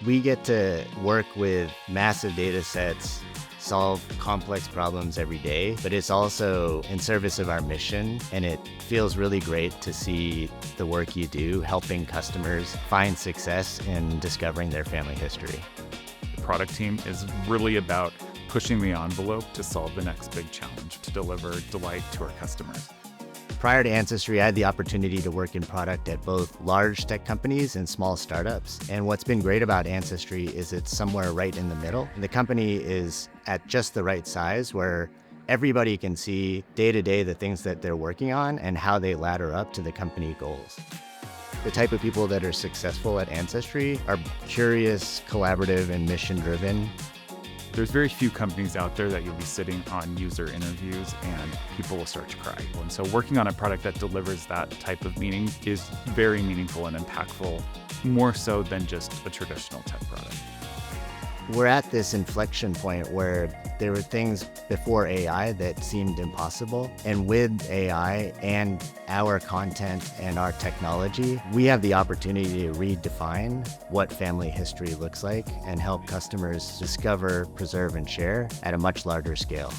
We get to work with massive data sets, solve complex problems every day, but it's also in service of our mission, and it feels really great to see the work you do helping customers find success in discovering their family history. The product team is really about pushing the envelope to solve the next big challenge, to deliver delight to our customers. Prior to Ancestry, I had the opportunity to work in product at both large tech companies and small startups. And what's been great about Ancestry is it's somewhere right in the middle. The company is at just the right size where everybody can see day to day the things that they're working on and how they ladder up to the company goals. The type of people that are successful at Ancestry are curious, collaborative, and mission-driven. There's very few companies out there that you'll be sitting on user interviews and people will start to cry. And so working on a product that delivers that type of meaning is very meaningful and impactful, more so than just a traditional tech product. We're at this inflection point where there were things before AI that seemed impossible. And with AI and our content and our technology, we have the opportunity to redefine what family history looks like and help customers discover, preserve, and share at a much larger scale.